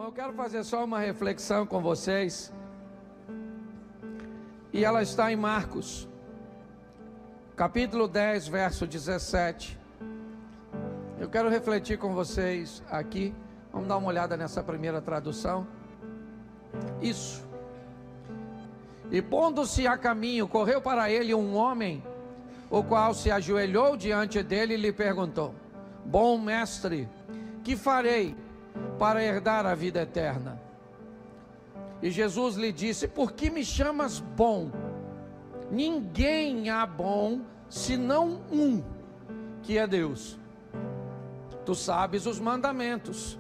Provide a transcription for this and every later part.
Bom, eu quero fazer só uma reflexão com vocês, e ela está em Marcos, capítulo 10, verso 17. Eu quero refletir com vocês aqui. Vamos dar uma olhada nessa primeira tradução. Isso. E pondo-se a caminho, correu para ele um homem, o qual se ajoelhou diante dele e lhe perguntou: Bom mestre, que farei para herdar a vida eterna? E Jesus lhe disse: Por que me chamas bom? Ninguém há bom senão um, que é Deus. Tu sabes os mandamentos: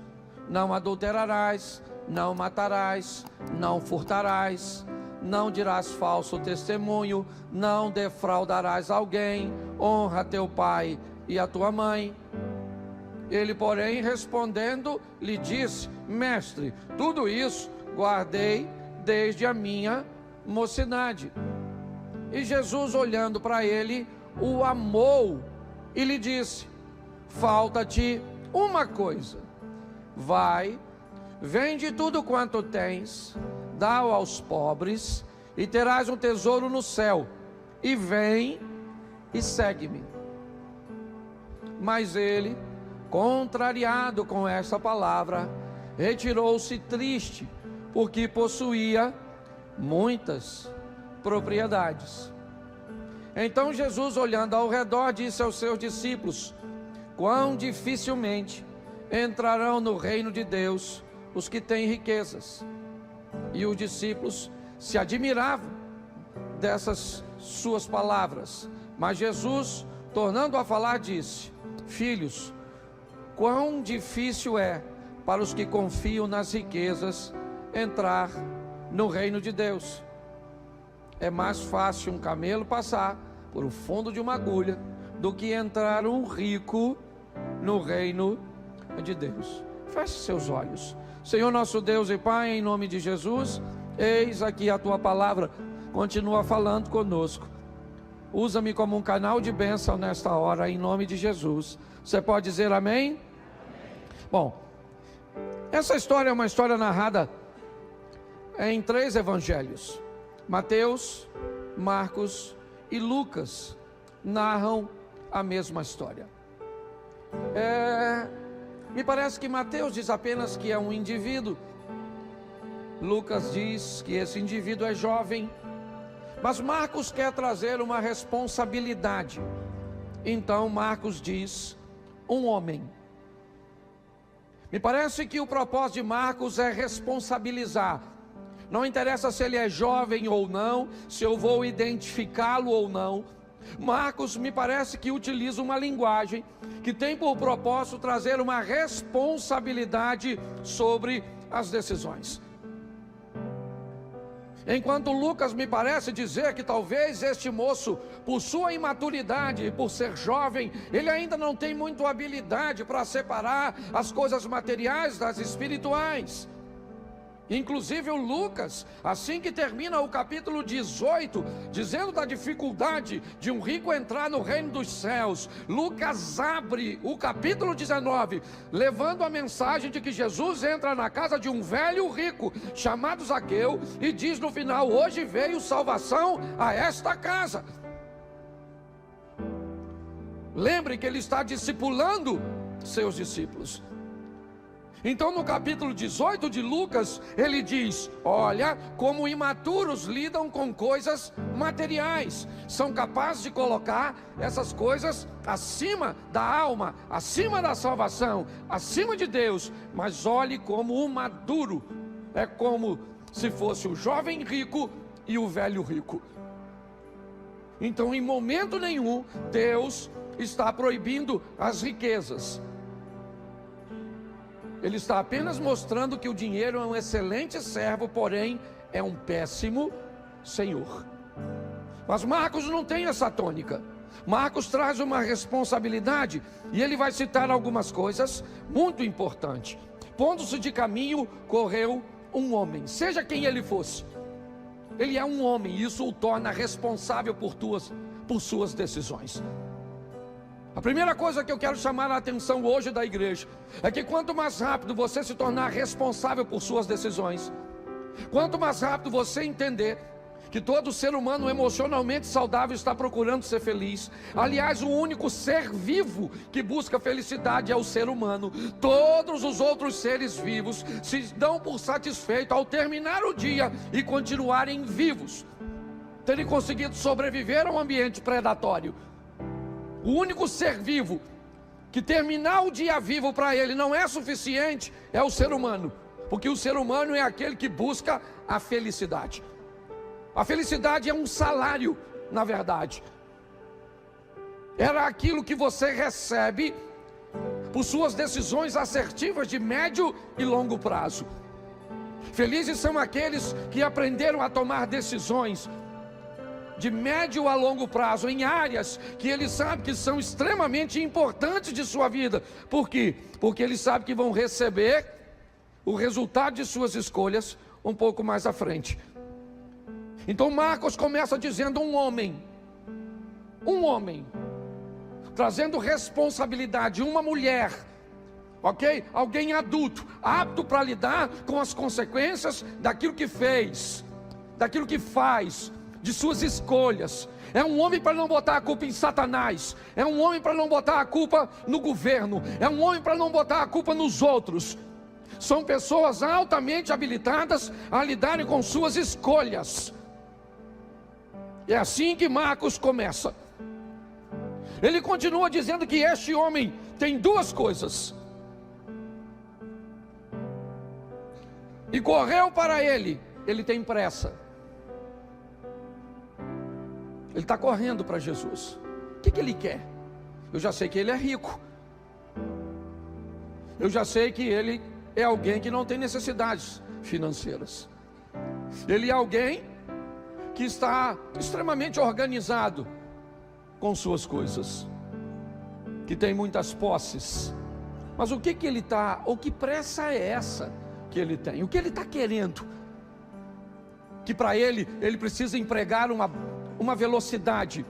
não adulterarás, não matarás, não furtarás, não dirás falso testemunho, não defraudarás alguém, honra teu pai e a tua mãe. Ele, porém, respondendo, lhe disse: Mestre, tudo isso guardei desde a minha mocidade. E Jesus, olhando para ele, o amou e lhe disse: Falta-te uma coisa. Vai, vende tudo quanto tens, dá-o aos pobres, e terás um tesouro no céu. E vem e segue-me. Mas ele, contrariado com essa palavra, retirou-se triste, porque possuía muitas propriedades. Então Jesus, olhando ao redor, disse aos seus discípulos: Quão dificilmente entrarão no reino de Deus os que têm riquezas. E os discípulos se admiravam dessas suas palavras. Mas Jesus, tornando a falar, disse: Filhos, quão difícil é para os que confiam nas riquezas entrar no reino de Deus. É mais fácil um camelo passar por o fundo de uma agulha do que entrar um rico no reino de Deus. Feche seus olhos. Senhor nosso Deus e Pai, em nome de Jesus, eis aqui a tua palavra, continua falando conosco. Usa-me como um canal de bênção nesta hora, em nome de Jesus. Você pode dizer amém? Amém. Bom, essa história é uma história narrada em 3 evangelhos. Mateus, Marcos e Lucas narram a mesma história. Me parece que Mateus diz apenas que é um indivíduo. Lucas diz que esse indivíduo é jovem. Mas Marcos quer trazer uma responsabilidade. Então Marcos diz: um homem. Me parece que o propósito de Marcos é responsabilizar. Não interessa se ele é jovem ou não, se eu vou identificá-lo ou não. Marcos me parece que utiliza uma linguagem que tem por propósito trazer uma responsabilidade sobre as decisões. Enquanto Lucas me parece dizer que talvez este moço, por sua imaturidade, por ser jovem, ele ainda não tem muita habilidade para separar as coisas materiais das espirituais. Inclusive o Lucas, assim que termina o capítulo 18, dizendo da dificuldade de um rico entrar no reino dos céus, Lucas abre o capítulo 19, levando a mensagem de que Jesus entra na casa de um velho rico, chamado Zaqueu, e diz no final: hoje veio salvação a esta casa. Lembre que ele está discipulando seus discípulos. Então no capítulo 18 de Lucas, ele diz: olha como imaturos lidam com coisas materiais. São capazes de colocar essas coisas acima da alma, acima da salvação, acima de Deus. Mas olhe como o maduro é como se fosse o jovem rico e o velho rico. Então em momento nenhum Deus está proibindo as riquezas. Ele está apenas mostrando que o dinheiro é um excelente servo, porém é um péssimo senhor. Mas Marcos não tem essa tônica. Marcos traz uma responsabilidade, e ele vai citar algumas coisas muito importantes. Pondo-se de caminho, correu um homem, seja quem ele fosse. Ele é um homem, e isso o torna responsável por suas decisões. A primeira coisa que eu quero chamar a atenção hoje da igreja é que quanto mais rápido você se tornar responsável por suas decisões, quanto mais rápido você entender que todo ser humano emocionalmente saudável está procurando ser feliz. Aliás, o único ser vivo que busca felicidade é o ser humano. Todos os outros seres vivos se dão por satisfeitos ao terminar o dia e continuarem vivos, terem conseguido sobreviver a um ambiente predatório. O único ser vivo que terminar o dia vivo para ele não é suficiente é o ser humano, porque o ser humano é aquele que busca a felicidade. A felicidade é um salário, na verdade. Era aquilo que você recebe por suas decisões assertivas de médio e longo prazo. Felizes são aqueles que aprenderam a tomar decisões de médio a longo prazo, em áreas que ele sabe que são extremamente importantes de sua vida. Por quê? Porque ele sabe que vão receber o resultado de suas escolhas um pouco mais à frente. Então Marcos começa dizendo um homem, trazendo responsabilidade, uma mulher, ok? Alguém adulto, apto para lidar com as consequências daquilo que fez, daquilo que faz, de suas escolhas. É um homem para não botar a culpa em Satanás, é um homem para não botar a culpa no governo, é um homem para não botar a culpa nos outros. São pessoas altamente habilitadas a lidarem com suas escolhas. É assim que Marcos começa. Ele continua dizendo que este homem tem duas coisas. E correu para ele tem pressa. Ele está correndo para Jesus. O que ele quer? Eu já sei que ele é rico. Eu já sei que ele é alguém que não tem necessidades financeiras. Ele é alguém que está extremamente organizado com suas coisas, que tem muitas posses. Mas o que ele está, ou que pressa é essa que ele tem? O que ele está querendo? Que para ele precisa empregar uma velocidade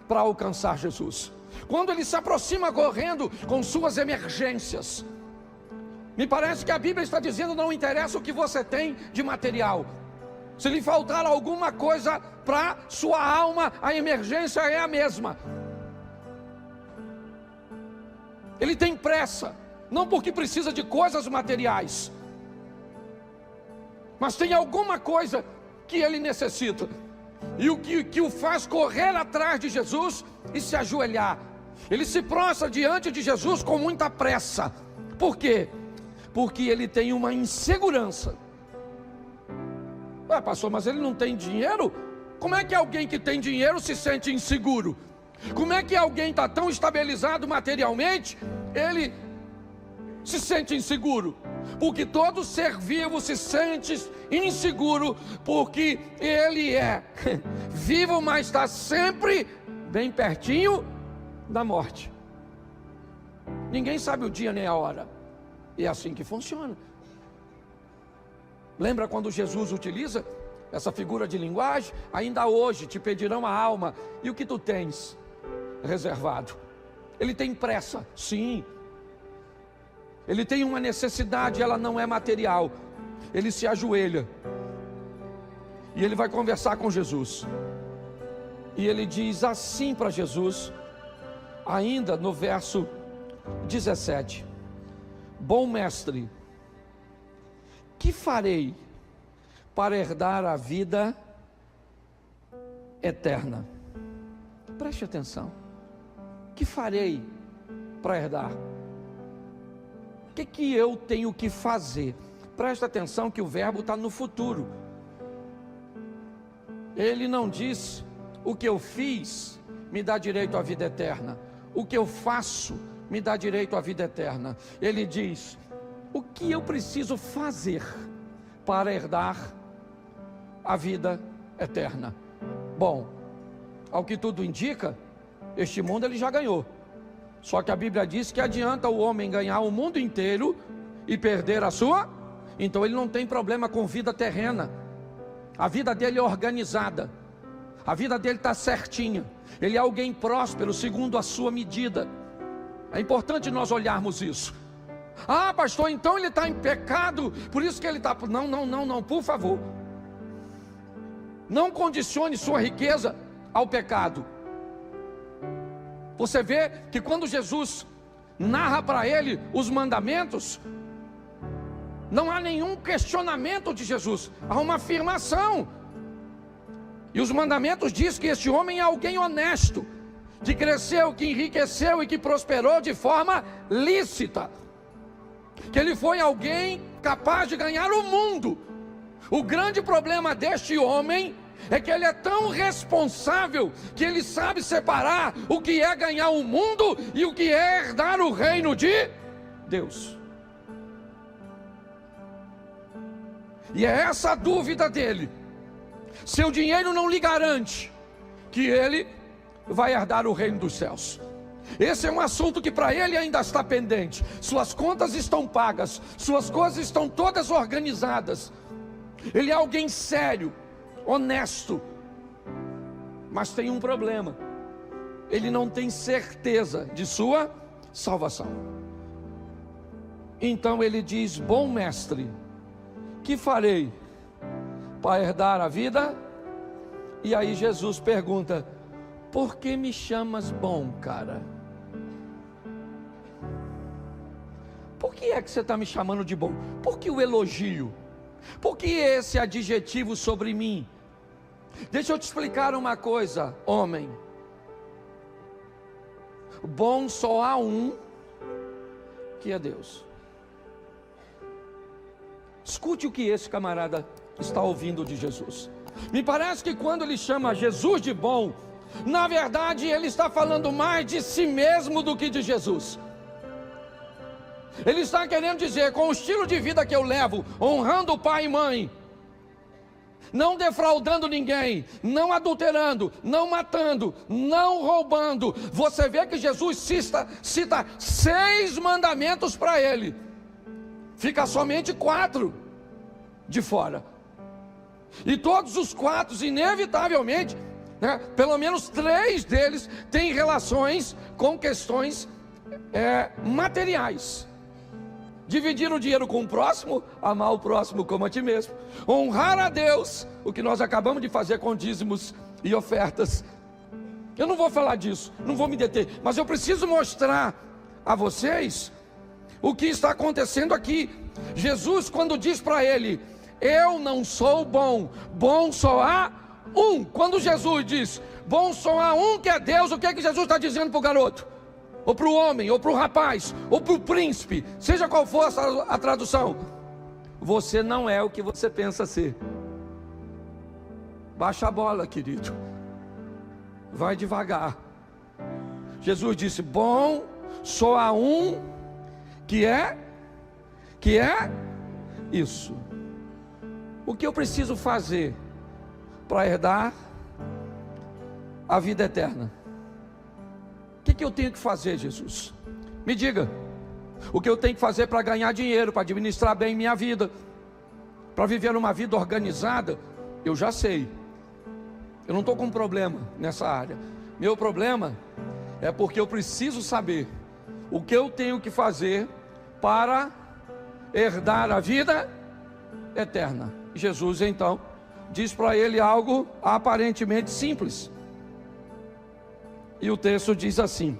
para alcançar Jesus. Quando ele se aproxima correndo com suas emergências, me parece que a Bíblia está dizendo: não interessa o que você tem de material, se lhe faltar alguma coisa para sua alma, a emergência é a mesma. Ele tem pressa, não porque precisa de coisas materiais, mas tem alguma coisa que ele necessita. E o que o faz correr atrás de Jesus e se ajoelhar. Ele se prostra diante de Jesus com muita pressa. Por quê? Porque ele tem uma insegurança. Pastor, mas ele não tem dinheiro? Como é que alguém que tem dinheiro se sente inseguro? Como é que alguém está tão estabilizado materialmente, ele se sente inseguro? Porque todo ser vivo se sente inseguro, porque ele é vivo, mas está sempre bem pertinho da morte. Ninguém sabe o dia nem a hora. E é assim que funciona. Lembra quando Jesus utiliza essa figura de linguagem? Ainda hoje te pedirão a alma, e o que tu tens reservado? Ele tem pressa, sim. Ele tem uma necessidade, ela não é material. Ele se ajoelha e ele vai conversar com Jesus. E ele diz assim para Jesus, ainda no verso 17: bom mestre, que farei para herdar a vida eterna? Preste atenção. Que farei para herdar? O que eu tenho que fazer? Presta atenção que o verbo está no futuro. Ele não diz: o que eu fiz me dá direito à vida eterna, o que eu faço me dá direito à vida eterna. Ele diz: o que eu preciso fazer para herdar a vida eterna? Bom, ao que tudo indica, este mundo ele já ganhou. Só que a Bíblia diz que adianta o homem ganhar o mundo inteiro e perder a sua. Então ele não tem problema com vida terrena. A vida dele é organizada. A vida dele está certinha. Ele é alguém próspero segundo a sua medida. É importante nós olharmos isso. Ah, pastor, então ele está em pecado, por isso que ele está... Não, por favor. Não condicione sua riqueza ao pecado. Você vê que quando Jesus narra para ele os mandamentos, não há nenhum questionamento de Jesus, há uma afirmação. E os mandamentos dizem que este homem é alguém honesto, que cresceu, que enriqueceu e que prosperou de forma lícita, que ele foi alguém capaz de ganhar o mundo. O grande problema deste homem é que ele é tão responsável que ele sabe separar o que é ganhar o mundo e o que é herdar o reino de Deus. E é essa a dúvida dele. Seu dinheiro não lhe garante que ele vai herdar o reino dos céus. Esse é um assunto que para ele ainda está pendente. Suas contas estão pagas, suas coisas estão todas organizadas. Ele é alguém sério, honesto, mas tem um problema: ele não tem certeza de sua salvação. Então ele diz: bom mestre, que farei para herdar a vida? E aí Jesus pergunta: por que me chamas bom, cara? Por que é que você está me chamando de bom? Por que o elogio? Por que esse adjetivo sobre mim? Deixa eu te explicar uma coisa, homem. Bom só há um, que é Deus. Escute o que esse camarada está ouvindo de Jesus. Me parece que quando ele chama Jesus de bom, na verdade ele está falando mais de si mesmo do que de Jesus. Ele está querendo dizer: com o estilo de vida que eu levo, honrando pai e mãe, não defraudando ninguém, não adulterando, não matando, não roubando. Você vê que Jesus cita 6 mandamentos para ele, fica somente 4 de fora. E todos os 4, inevitavelmente, pelo menos 3 deles têm relações com questões materiais. Dividir o dinheiro com o próximo, amar o próximo como a ti mesmo, honrar a Deus, o que nós acabamos de fazer com dízimos e ofertas. Eu não vou falar disso, não vou me deter, mas eu preciso mostrar a vocês o que está acontecendo aqui. Jesus, quando diz para ele: eu não sou bom, bom só há um. Quando Jesus diz bom só há um, que é Deus, o que é que Jesus está dizendo para o garoto? Ou para o homem, ou para o rapaz, ou para o príncipe, seja qual for a tradução: você não é o que você pensa ser. Baixa a bola, querido, vai devagar. Jesus disse: bom só há um, que é isso. O que eu preciso fazer para herdar a vida eterna? O que eu tenho que fazer, Jesus? Me diga. O que eu tenho que fazer para ganhar dinheiro, para administrar bem minha vida, para viver uma vida organizada? Eu já sei. Eu não estou com problema nessa área. Meu problema é porque eu preciso saber o que eu tenho que fazer para herdar a vida eterna. Jesus então diz para ele algo aparentemente simples. E o texto diz assim: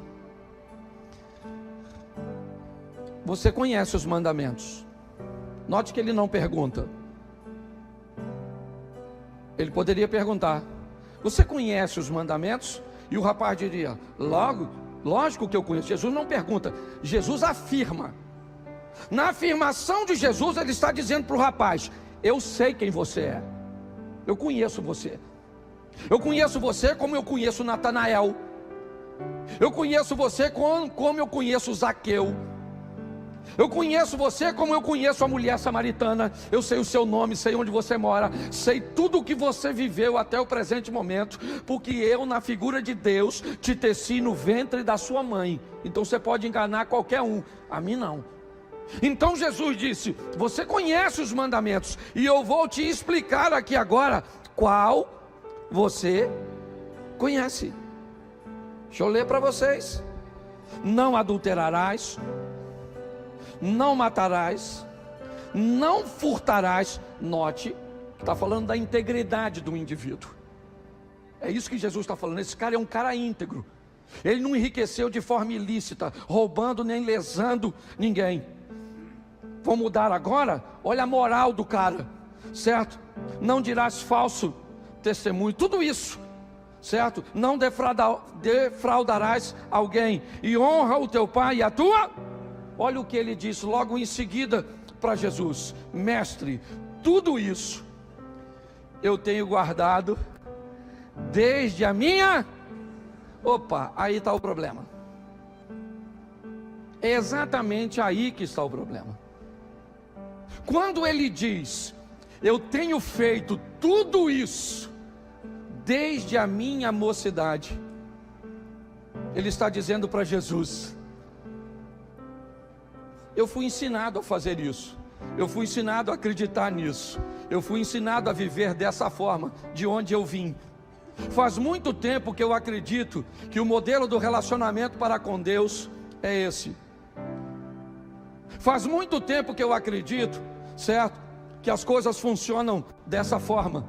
você conhece os mandamentos. Note que ele não pergunta. Ele poderia perguntar: você conhece os mandamentos? E o rapaz diria: lógico que eu conheço. Jesus não pergunta, Jesus afirma. Na afirmação de Jesus, ele está dizendo para o rapaz: eu sei quem você é. Eu conheço você. Eu conheço você como eu conheço Natanael. Eu conheço você como eu conheço Zaqueu. Eu conheço você como eu conheço a mulher samaritana. Eu sei o seu nome, sei onde você mora, sei tudo o que você viveu até o presente momento, porque eu, na figura de Deus, te teci no ventre da sua mãe. Então você pode enganar qualquer um, a mim não. Então Jesus disse: você conhece os mandamentos, e eu vou te explicar aqui agora qual você conhece. Deixa eu ler para vocês. Não adulterarás, não matarás, não furtarás. Note, está falando da integridade do indivíduo. É isso que Jesus está falando. Esse cara é um cara íntegro. Ele não enriqueceu de forma ilícita, roubando nem lesando ninguém. Vou mudar agora? Olha a moral do cara, certo? Não dirás falso testemunho, tudo isso, certo? Não defraudarás alguém, e honra o teu pai e a tua. Olha o que ele disse logo em seguida para Jesus: mestre, tudo isso eu tenho guardado desde a minha... Opa, aí está o problema. É exatamente aí que está o problema. Quando ele diz, eu tenho feito tudo isso desde a minha mocidade, ele está dizendo para Jesus: eu fui ensinado a fazer isso, eu fui ensinado a acreditar nisso, eu fui ensinado a viver dessa forma, de onde eu vim. Faz muito tempo que eu acredito que o modelo do relacionamento para com Deus é esse. Faz muito tempo que eu acredito, certo, que as coisas funcionam dessa forma.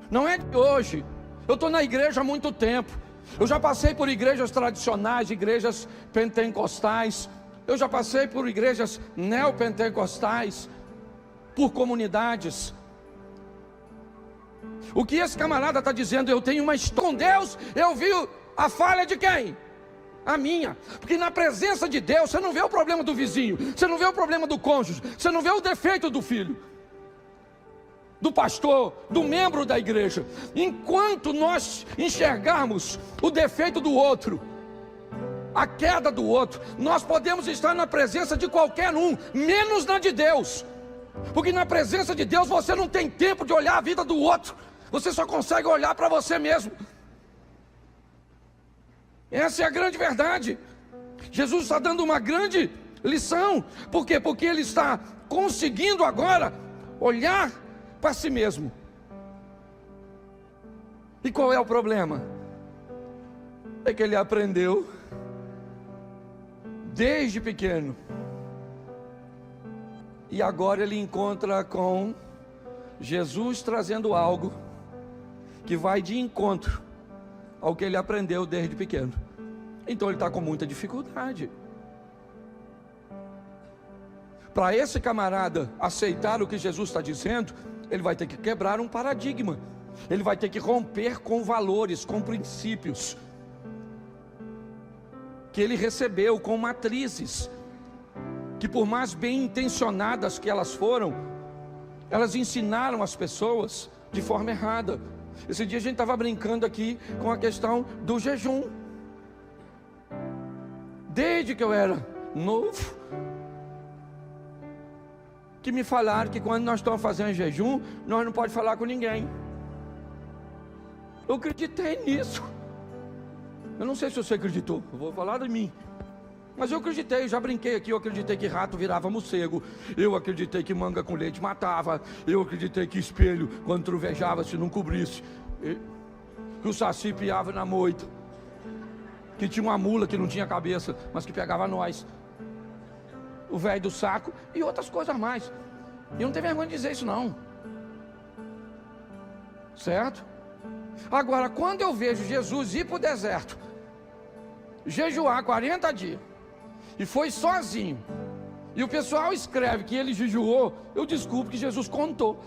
Não é de hoje. Eu estou na igreja há muito tempo. Eu já passei por igrejas tradicionais, igrejas pentecostais. Eu já passei por igrejas neopentecostais, por comunidades. O que esse camarada está dizendo? Eu tenho uma história com Deus. Eu vi a falha de quem? A minha. Porque na presença de Deus você não vê o problema do vizinho, você não vê o problema do cônjuge, você não vê o defeito do filho, do pastor, do membro da igreja. Enquanto nós enxergarmos o defeito do outro, a queda do outro, nós podemos estar na presença de qualquer um, menos na de Deus. Porque na presença de Deus você não tem tempo de olhar a vida do outro, você só consegue olhar para você mesmo. Essa é a grande verdade. Jesus está dando uma grande lição. Por quê? Porque ele está conseguindo agora olhar para si mesmo. E qual é o problema? É que ele aprendeu desde pequeno, e agora ele encontra com Jesus trazendo algo que vai de encontro ao que ele aprendeu desde pequeno. Então ele está com muita dificuldade. Para esse camarada aceitar o que Jesus está dizendo, ele vai ter que quebrar um paradigma. Ele vai ter que romper com valores, com princípios que ele recebeu, com matrizes que, por mais bem intencionadas que elas foram, elas ensinaram as pessoas de forma errada. Esse dia a gente estava brincando aqui com a questão do jejum. Desde que eu era novo, que me falaram que quando nós estamos fazendo jejum, nós não podemos falar com ninguém. Eu acreditei nisso. Eu não sei se você acreditou, eu vou falar de mim. Mas eu acreditei, eu já brinquei aqui. Eu acreditei que rato virava morcego, eu acreditei que manga com leite matava, eu acreditei que espelho, quando trovejava, se não cobrisse, que o saci piava na moita, que tinha uma mula que não tinha cabeça, mas que pegava nós, o velho do saco e outras coisas mais. E eu não tenho vergonha de dizer isso não, certo? Agora, quando eu vejo Jesus ir para o deserto, jejuar 40 dias, e foi sozinho, e o pessoal escreve que ele jejuou, eu desculpo que Jesus contou.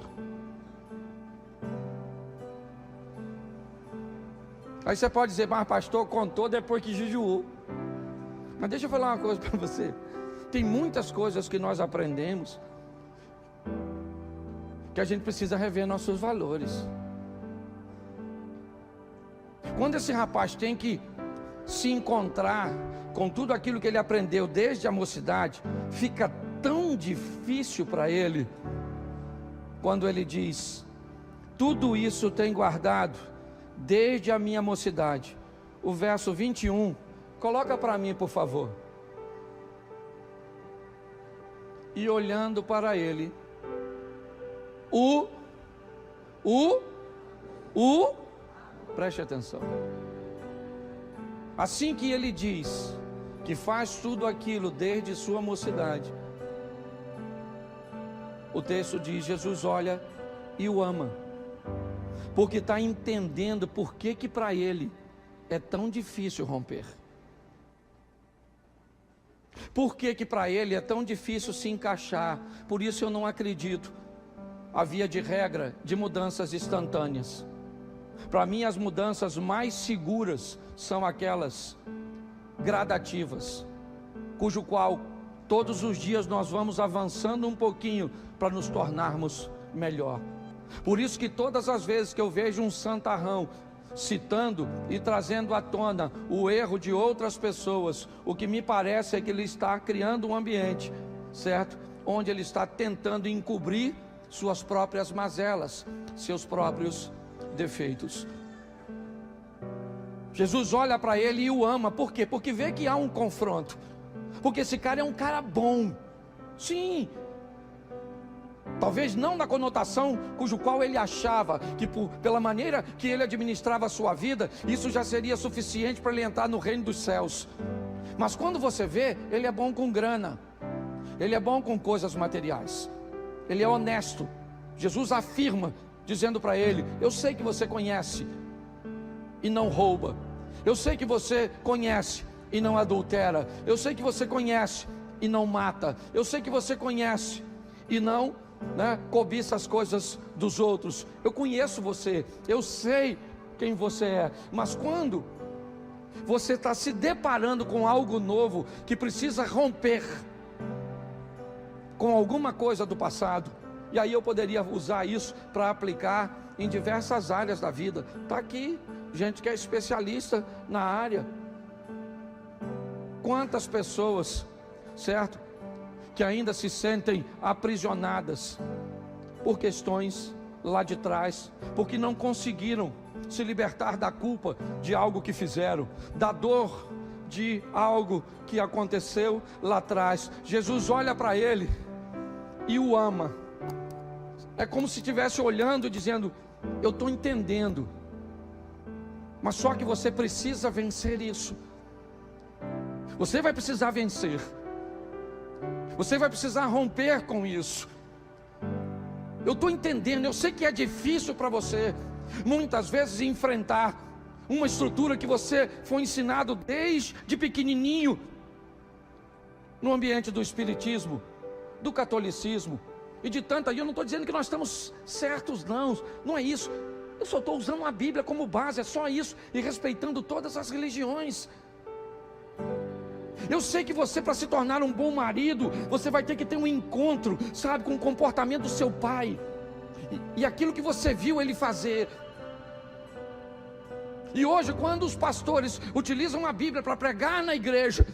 Aí você pode dizer, mas pastor, contou depois que jejuou. Mas deixa eu falar uma coisa para você. Tem muitas coisas que nós aprendemos que a gente precisa rever nossos valores. Quando esse rapaz tem que se encontrar com tudo aquilo que ele aprendeu desde a mocidade, fica tão difícil para ele, quando ele diz, tudo isso tem guardado desde a minha mocidade. O verso 21, coloca para mim por favor. E olhando para ele, Preste atenção. Assim que ele diz que faz tudo aquilo desde sua mocidade, o texto diz: Jesus olha e o ama, porque está entendendo por que para ele é tão difícil romper. Por que para ele é tão difícil se encaixar? Por isso eu não acredito a via de regra de mudanças instantâneas. Para mim, as mudanças mais seguras são aquelas gradativas, cujo qual todos os dias nós vamos avançando um pouquinho para nos tornarmos melhor. Por isso que todas as vezes que eu vejo um santarrão citando e trazendo à tona o erro de outras pessoas, o que me parece é que ele está criando um ambiente, certo? Onde ele está tentando encobrir suas próprias mazelas, seus próprios defeitos. Jesus olha para ele e o ama. Por quê? Porque vê que há um confronto. Porque esse cara é um cara bom. Sim. Talvez não na conotação cujo qual ele achava que pela maneira que ele administrava a sua vida, isso já seria suficiente para ele entrar no reino dos céus. Mas quando você vê, ele é bom com grana, ele é bom com coisas materiais, ele é honesto. Jesus afirma, dizendo para ele: eu sei que você conhece e não rouba, eu sei que você conhece e não adultera, eu sei que você conhece e não mata, eu sei que você conhece e não cobiça as coisas dos outros. Eu conheço você, eu sei quem você é. Mas quando você está se deparando com algo novo, que precisa romper com alguma coisa do passado, e aí eu poderia usar isso para aplicar em diversas áreas da vida. Está aqui gente que é especialista na área. Quantas pessoas, certo, que ainda se sentem aprisionadas por questões lá de trás, porque não conseguiram se libertar da culpa de algo que fizeram, da dor de algo que aconteceu lá atrás. Jesus olha para ele e o ama. É como se estivesse olhando e dizendo: eu estou entendendo, mas só que você precisa vencer isso. Você vai precisar vencer. Você vai precisar romper com isso. Eu estou entendendo, eu sei que é difícil para você, muitas vezes, enfrentar uma estrutura que você foi ensinado desde pequenininho, no ambiente do espiritismo, do catolicismo e de tanta. E eu não estou dizendo que nós estamos certos, não é isso. Eu só estou usando a Bíblia como base, é só isso, e respeitando todas as religiões. Eu sei que você, para se tornar um bom marido, você vai ter que ter um encontro, sabe, com o comportamento do seu pai, e aquilo que você viu ele fazer. E hoje, quando os pastores utilizam a Bíblia para pregar na igreja,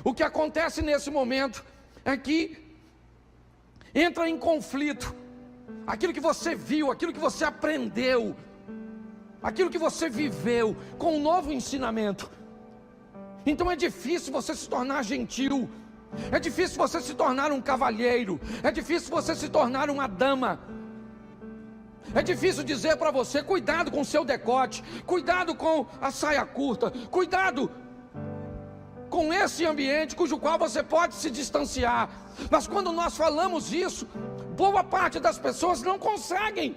o que acontece nesse momento é que entra em conflito aquilo que você viu, aquilo que você aprendeu, aquilo que você viveu, com um novo ensinamento. Então é difícil você se tornar gentil, é difícil você se tornar um cavalheiro, é difícil você se tornar uma dama. É difícil dizer para você: cuidado com o seu decote, cuidado com a saia curta, cuidado com esse ambiente cujo qual você pode se distanciar. Mas quando nós falamos isso, boa parte das pessoas não conseguem,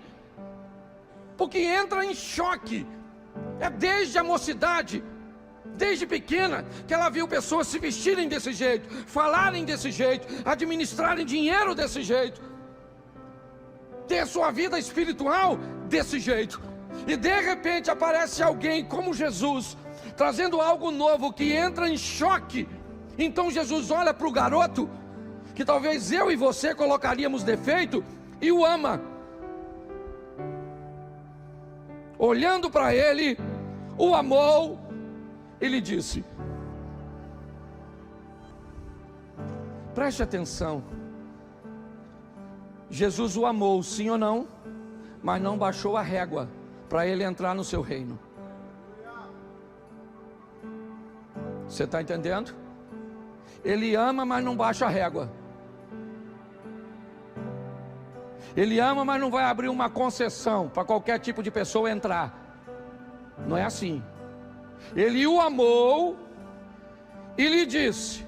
porque entra em choque. É desde a mocidade, desde pequena, que ela viu pessoas se vestirem desse jeito, falarem desse jeito, administrarem dinheiro desse jeito, ter sua vida espiritual desse jeito. E de repente aparece alguém como Jesus, trazendo algo novo que entra em choque. Então Jesus olha para o garoto, que talvez eu e você colocaríamos defeito, e o ama. Olhando para ele, o amou. Ele disse: preste atenção, Jesus o amou, sim ou não, mas não baixou a régua para ele entrar no seu reino. Você está entendendo? Ele ama, mas não baixa a régua. Ele ama, mas não vai abrir uma concessão para qualquer tipo de pessoa entrar. Não é assim. Ele o amou e lhe disse: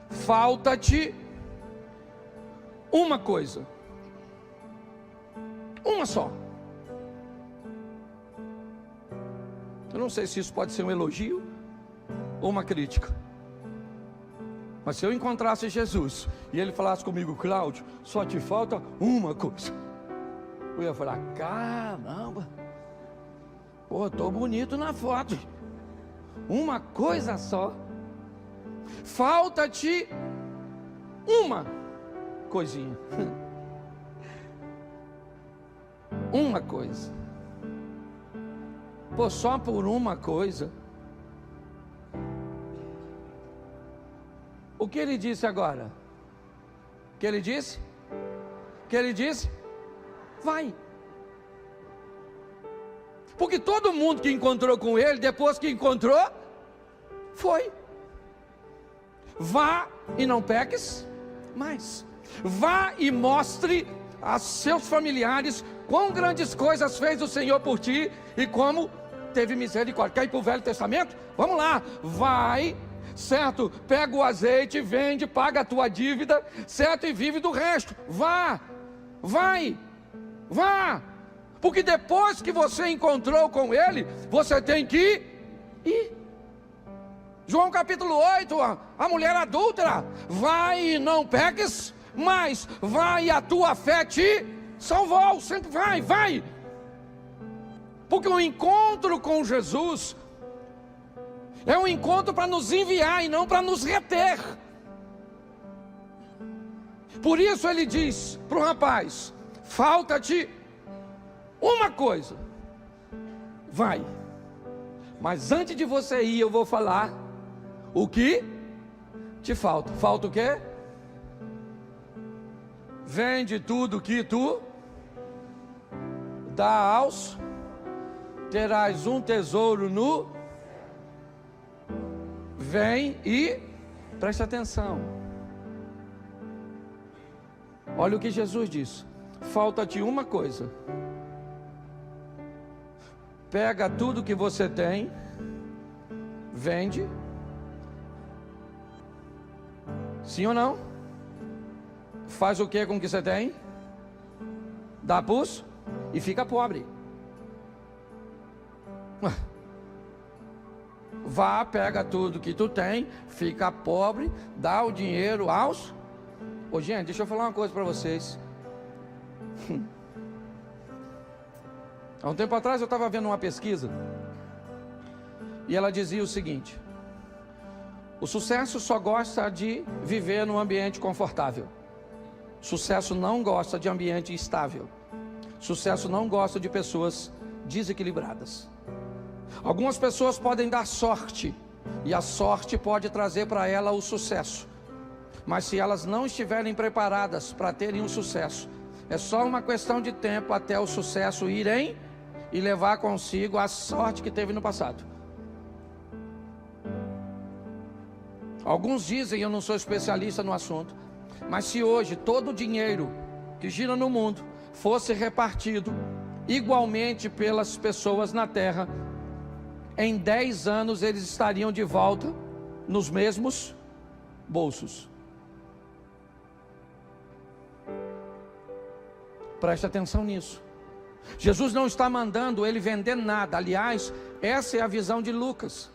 falta-te uma coisa. Uma só. Eu não sei se isso pode ser um elogio ou uma crítica. Mas se eu encontrasse Jesus e ele falasse comigo: Cláudio, só te falta uma coisa, eu ia falar: caramba, pô, tô bonito na foto. Uma coisa só. Falta-te uma coisinha. Uma coisa. Pô, só por uma coisa. O que ele disse agora? O que ele disse? O que ele disse? Vai. Porque todo mundo que encontrou com ele, depois que encontrou, foi. Vá e não peques mais. Vá e mostre a seus familiares quão grandes coisas fez o Senhor por ti e como teve misericórdia. Quer ir para o Velho Testamento? Vamos lá. Vai, certo? Pega o azeite, vende, paga a tua dívida, certo? E vive do resto. Vá, vai, vá. Porque depois que você encontrou com ele, você tem que ir. João capítulo 8, a mulher adúltera: vai e não peques, mas vai e a tua fé te salvou. Sempre vai, vai. Porque o encontro com Jesus é um encontro para nos enviar e não para nos reter. Por isso ele diz para o rapaz: falta-te uma coisa. Vai. Mas antes de você ir, eu vou falar o que te falta. Falta o quê? Vende tudo que tu dá aos, terás um tesouro no. Vem e preste atenção. Olha o que Jesus disse: falta-te uma coisa. Pega tudo que você tem, vende. Sim ou não? Faz o que com o que você tem? Dá pus e fica pobre. Vá, pega tudo que tu tem, fica pobre, dá o dinheiro aos. Ô, gente, deixa eu falar uma coisa para vocês. Há um tempo atrás eu estava vendo uma pesquisa e ela dizia o seguinte: o sucesso só gosta de viver num ambiente confortável. Sucesso não gosta de ambiente estável. Sucesso não gosta de pessoas desequilibradas. Algumas pessoas podem dar sorte, e a sorte pode trazer para ela o sucesso. Mas se elas não estiverem preparadas para terem um sucesso, é só uma questão de tempo até o sucesso irem e levar consigo a sorte que teve no passado. Alguns dizem, eu não sou especialista no assunto, mas se hoje todo o dinheiro que gira no mundo fosse repartido igualmente pelas pessoas na terra, em 10 anos eles estariam de volta nos mesmos bolsos. Preste atenção nisso. Jesus não está mandando ele vender nada. Aliás, essa é a visão de Lucas.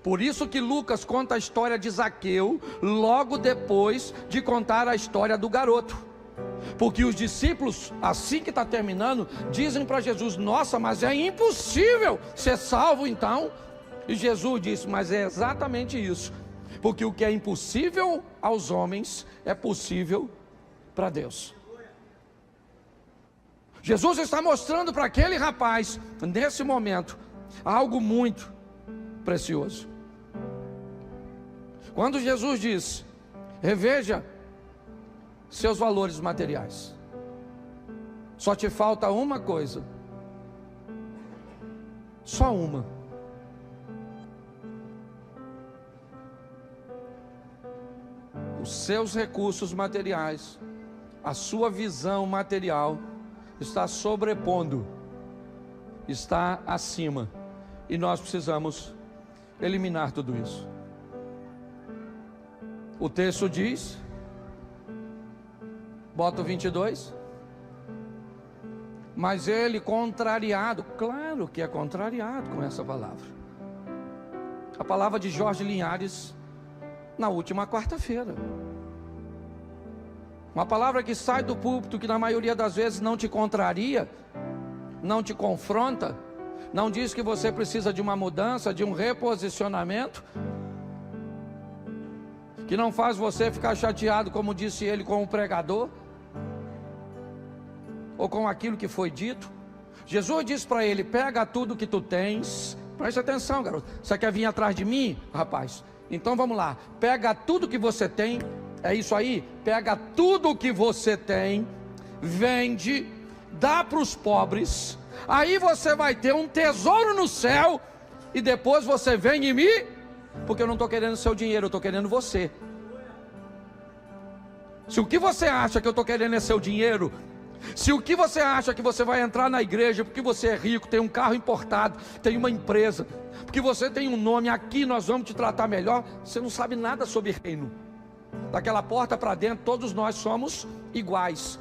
Por isso que Lucas conta a história de Zaqueu logo depois de contar a história do garoto. Porque os discípulos, assim que está terminando, dizem para Jesus: nossa, mas é impossível ser salvo então. E Jesus disse: mas é exatamente isso. Porque o que é impossível aos homens é possível para Deus. Jesus está mostrando para aquele rapaz, nesse momento, algo muito precioso. Quando Jesus diz: reveja seus valores materiais, só te falta uma coisa, só uma. Os seus recursos materiais, a sua visão material está sobrepondo, está acima E nós precisamos eliminar tudo isso. O texto diz, bota o 22. Mas ele contrariado, claro que é contrariado com essa palavra. A palavra de Jorge Linhares na última quarta-feira. Uma palavra que sai do púlpito, que na maioria das vezes não te contraria, não te confronta, não diz que você precisa de uma mudança, de um reposicionamento, que não faz você ficar chateado, como disse ele, com o pregador, ou com aquilo que foi dito. Jesus disse para ele: pega tudo que tu tens. Preste atenção, garoto. Você quer vir atrás de mim, rapaz? Então vamos lá. Pega tudo que você tem. É isso aí. Pega tudo que você tem, vende, dá para os pobres. Aí você vai ter um tesouro no céu. E depois você vem em mim. Porque eu não estou querendo seu dinheiro, eu estou querendo você. Se o que você acha que eu estou querendo é seu dinheiro, se o que você acha que você vai entrar na igreja porque você é rico, tem um carro importado, tem uma empresa, porque você tem um nome, aqui nós vamos te tratar melhor, você não sabe nada sobre reino. Daquela porta para dentro, todos nós somos iguais.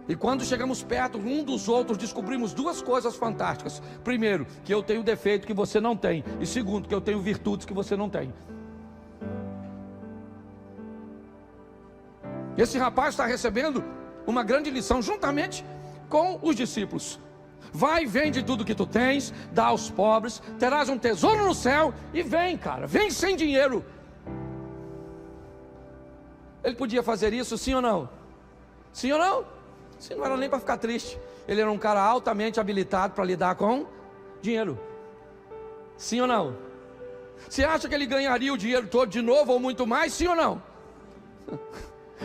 E quando chegamos perto um dos outros, descobrimos duas coisas fantásticas. Primeiro, que eu tenho defeito que você não tem. E segundo, que eu tenho virtudes que você não tem. Esse rapaz está recebendo uma grande lição juntamente com os discípulos. Vai, vende tudo que tu tens, dá aos pobres, terás um tesouro no céu. E vem, cara, vem sem dinheiro. Ele podia fazer isso, sim ou não? Sim ou não? Sim, não era nem para ficar triste. Ele era um cara altamente habilitado para lidar com dinheiro. Sim ou não? Você acha que ele ganharia o dinheiro todo de novo ou muito mais? Sim ou não?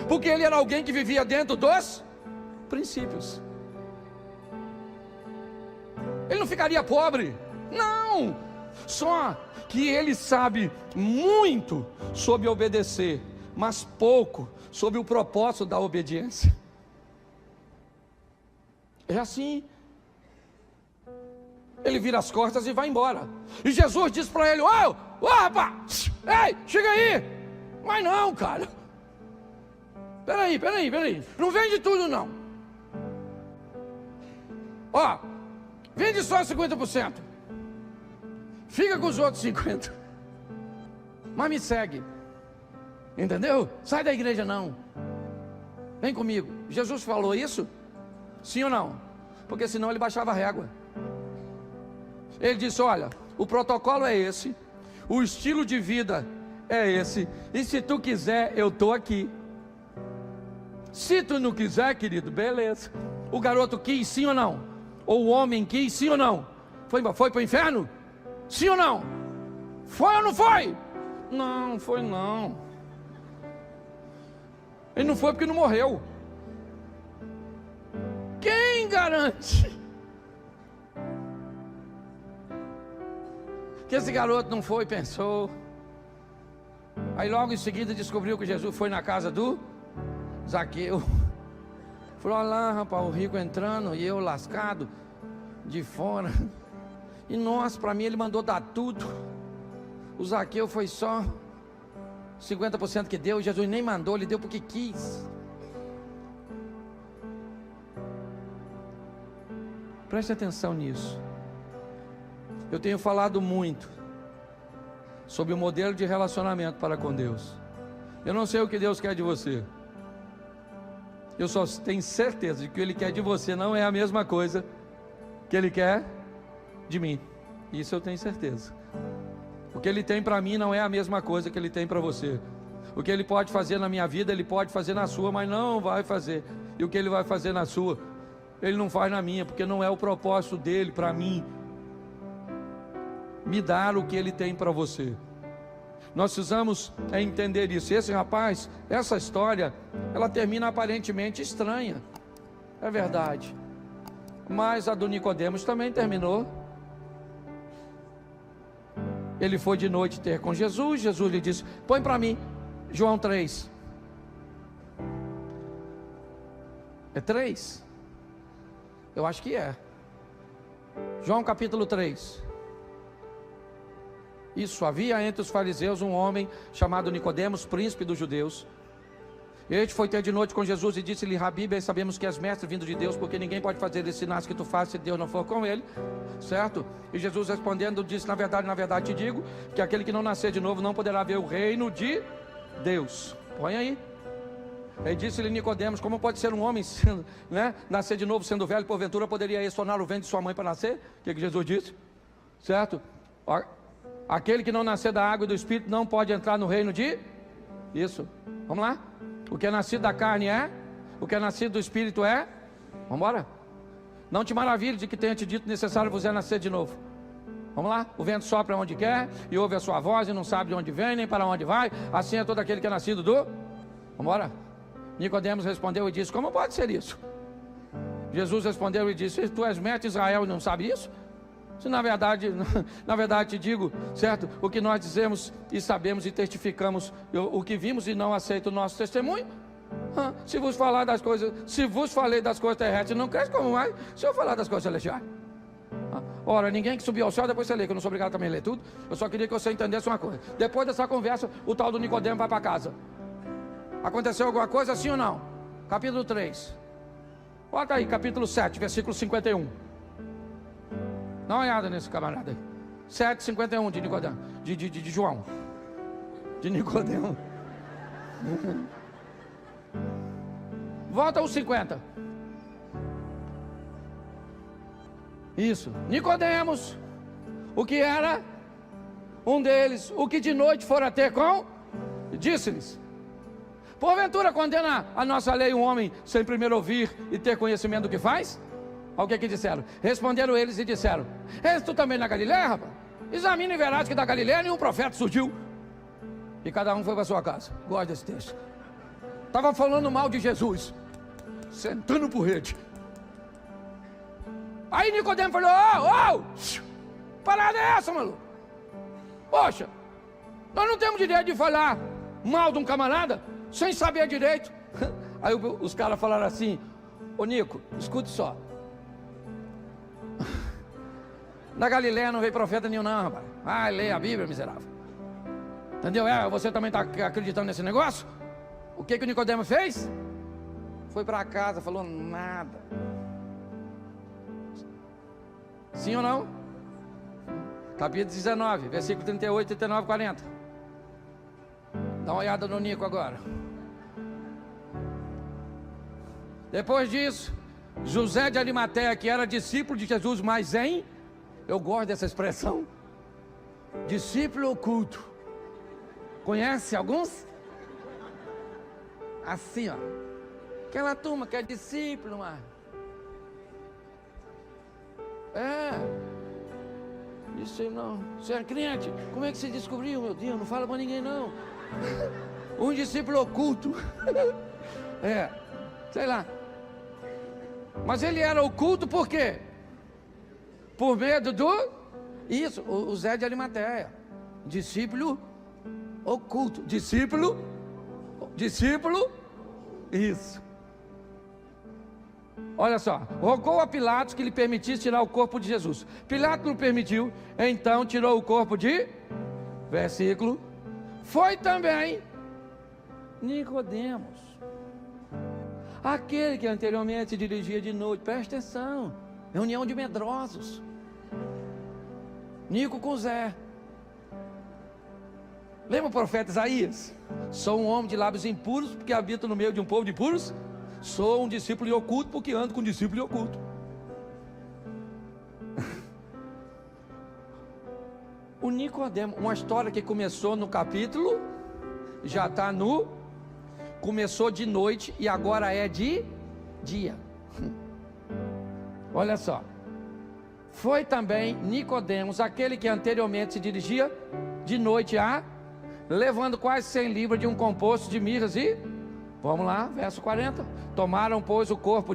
Porque ele era alguém que vivia dentro dos princípios. Ele não ficaria pobre. Não. Só que ele sabe muito sobre obedecer, mas pouco sobre o propósito da obediência. É assim. Ele vira as costas e vai embora. E Jesus diz para ele: ô rapaz, ei, chega aí. Mas não, cara. Peraí, não vende tudo não. Ó, vende só 50%. Fica com os outros 50%. Mas me segue. Entendeu? Sai da igreja não. Vem comigo. Jesus falou isso? Sim ou não? Porque senão ele baixava a régua. Ele disse: olha, o protocolo é esse, o estilo de vida é esse, e se tu quiser, eu estou aqui. Se tu não quiser, querido, beleza. O garoto quis, sim ou não? Ou o homem quis, sim ou não? Foi para o inferno? Sim ou não? Foi ou não foi? Não, foi não. Ele não foi porque não morreu. Quem garante que esse garoto não foi e pensou? Aí logo em seguida descobriu que Jesus foi na casa do Zaqueu. Falou: olha lá, rapaz, o rico entrando e eu lascado de fora. E nossa, para mim ele mandou dar tudo. O Zaqueu foi só 50% que deu. Jesus nem mandou, ele deu porque quis. Preste atenção nisso. Eu tenho falado muito sobre o modelo de relacionamento para com Deus. Eu não sei o que Deus quer de você. Eu só tenho certeza de que o que Ele quer de você não é a mesma coisa que Ele quer de mim. Isso eu tenho certeza. O que Ele tem para mim não é a mesma coisa que Ele tem para você. O que Ele pode fazer na minha vida, Ele pode fazer na sua, mas não vai fazer. E o que Ele vai fazer na sua, Ele não faz na minha, porque não é o propósito dEle para mim me dar o que Ele tem para você. Nós precisamos entender isso. Esse rapaz, essa história, ela termina aparentemente estranha. É verdade. Mas a do Nicodemos também terminou. Ele foi de noite ter com Jesus. Jesus lhe disse: põe para mim João 3. É 3? Eu acho que é. João capítulo 3. Isso, havia entre os fariseus um homem chamado Nicodemos, príncipe dos judeus. Este foi ter de noite com Jesus e disse-lhe: Rabi, bem sabemos que és mestre vindo de Deus, porque ninguém pode fazer esses sinais que tu fazes se Deus não for com ele, certo? E Jesus respondendo disse: na verdade te digo, que aquele que não nascer de novo não poderá ver o reino de Deus. Põe aí. Ele disse-lhe Nicodemos: como pode ser um homem sendo, nascer de novo sendo velho? Porventura poderia esse tornar o ventre de sua mãe para nascer? O que Jesus disse? Certo? Aquele que não nascer da água e do Espírito não pode entrar no reino de... Isso, vamos lá. O que é nascido da carne é, o que é nascido do Espírito é... Vamos embora. Não te maravilhe de que tenha te dito necessário vos é nascer de novo. Vamos lá. O vento sopra onde quer e ouve a sua voz e não sabe de onde vem nem para onde vai. Assim é todo aquele que é nascido do... Vamos embora. Nicodemos respondeu e disse: como pode ser isso? Jesus respondeu e disse: tu és mestre de Israel e não sabe isso? Se na verdade te digo, certo? O que nós dizemos e sabemos e testificamos, o que vimos e não aceita o nosso testemunho. Se vos falei das coisas terrestres, não cresce como mais se eu falar das coisas celestiais. Ora, ninguém que subiu ao céu, depois você lê, que eu não sou obrigado também a ler tudo. Eu só queria que você entendesse uma coisa. Depois dessa conversa, o tal do Nicodemo vai para casa. Aconteceu alguma coisa, sim ou não? Capítulo 3. Bota aí, capítulo 7, versículo 51. Dá uma olhada nesse camarada aí. 7,51 de Nicodemo. De João. De Nicodemo. Volta aos 50. Isso. Nicodemos. O que era? Um deles. O que de noite fora ter com? Disse-lhes: porventura condena a nossa lei um homem sem primeiro ouvir e ter conhecimento do que faz? Olha o que disseram. Responderam eles e disseram: és tu também na Galileia, rapaz? Examina e verás que da Galileia nenhum profeta surgiu. E cada um foi para sua casa. Gosto desse texto. Estava falando mal de Jesus, sentando por rede. Aí Nicodemo falou: parada é essa, maluco? Poxa, nós não temos direito de falar mal de um camarada sem saber direito. Aí os caras falaram assim: ô Nico, escute só. Na Galileia não veio profeta nenhum não, rapaz. Leia a Bíblia, miserável. Entendeu? Você também está acreditando nesse negócio? O que o Nicodemo fez? Foi para casa, falou nada. Sim ou não? Capítulo 19, versículo 38, 39, 40. Dá uma olhada no Nico agora. Depois disso, José de Arimateia, que era discípulo de Jesus, mas eu gosto dessa expressão, discípulo oculto. Conhece alguns? Assim, ó. Aquela turma que é discípulo, mano. Isso não. Você é crente? Como é que você descobriu, meu Deus? Não fala pra ninguém, não. Um discípulo oculto. Sei lá. Mas ele era oculto por quê? Por medo do... Isso, o Zé de Arimateia. Discípulo oculto. Discípulo. Isso. Olha só. Rogou a Pilatos que lhe permitisse tirar o corpo de Jesus. Pilatos não permitiu. Então tirou o corpo de... Versículo. Foi também Nicodemos, aquele que anteriormente se dirigia de noite. Presta atenção. Reunião de medrosos. Nico com Zé. Lembra o profeta Isaías? Sou um homem de lábios impuros, porque habito no meio de um povo de puros. Sou um discípulo oculto, porque ando com um discípulo oculto. O Nicodemo, uma história que começou no capítulo, já está no... Começou de noite e agora é de dia. Olha só. Foi também Nicodemos, aquele que anteriormente se dirigia de noite levando quase 100 libras de um composto de mirras e... Vamos lá, verso 40. Tomaram, pois, o corpo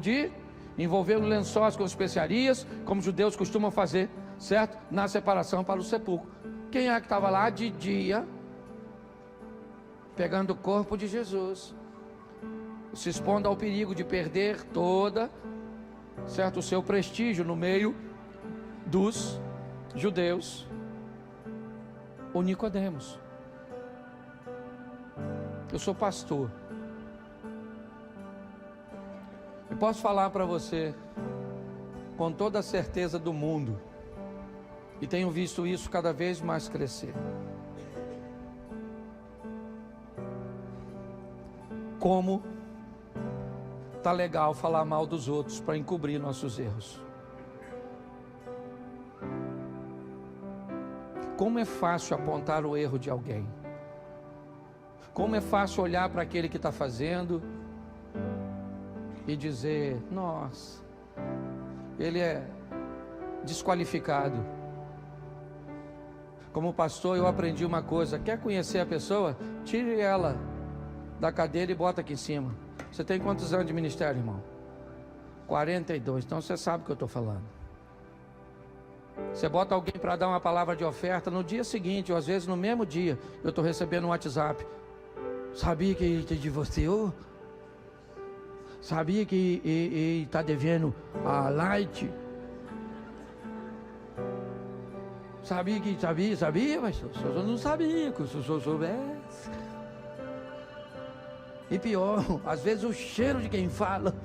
envolveram lençóis com especiarias, como os judeus costumam fazer, certo? Na separação para o sepulcro. Quem é que estava lá de dia, pegando o corpo de Jesus, se expondo ao perigo de perder toda, certo, o seu prestígio no meio dos judeus, o Nicodemos. Eu sou pastor. Eu posso falar para você com toda a certeza do mundo, e tenho visto isso cada vez mais crescer. Como tá legal falar mal dos outros para encobrir nossos erros. Como é fácil apontar o erro de alguém. Como é fácil olhar para aquele que está fazendo e dizer: nossa, ele é desqualificado. Como pastor, eu aprendi uma coisa: quer conhecer a pessoa? Tire ela da cadeira e bota aqui em cima. Você tem quantos anos de ministério, irmão? 42, então você sabe o que eu estou falando. Você bota alguém para dar uma palavra de oferta, no dia seguinte, ou às vezes no mesmo dia, eu estou recebendo um WhatsApp: sabia que de você? Oh? Sabia que está devendo a Light? Sabia, mas eu não sabia, que se eu soubesse. E pior, às vezes o cheiro de quem fala